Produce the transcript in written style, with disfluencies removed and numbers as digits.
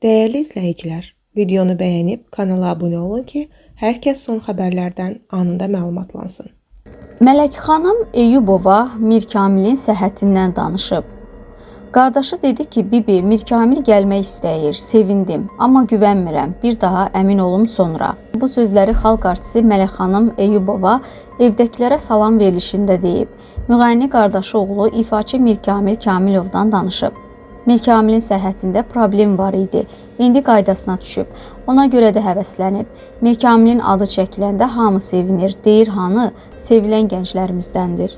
Değerli izləyicilər, videonu bəyənib kanala abunə olun ki, hər kəs son xəbərlərdən anında məlumatlansın. Mələk xanım Eyyubova Mir Kamilin səhhətindən danışıb. Qardaşı dedi ki, Bibi, Mir Kamil gəlmək istəyir, sevindim, amma güvənmirəm, bir daha əmin olum sonra. Bu sözləri xalq artisti Mələk xanım Eyyubova evdəkilərə salam verilişində deyib. Müğənni qardaşı oğlu ifaçı Mir Kamil Kamilovdan danışıb. Mir Kamilin səhhətində problem var idi, indi qaydasına düşüb, ona görə də həvəslənib. Mir Kamilin adı çəkiləndə hamı sevinir, deyir hanı, sevilən gənclərimizdəndir.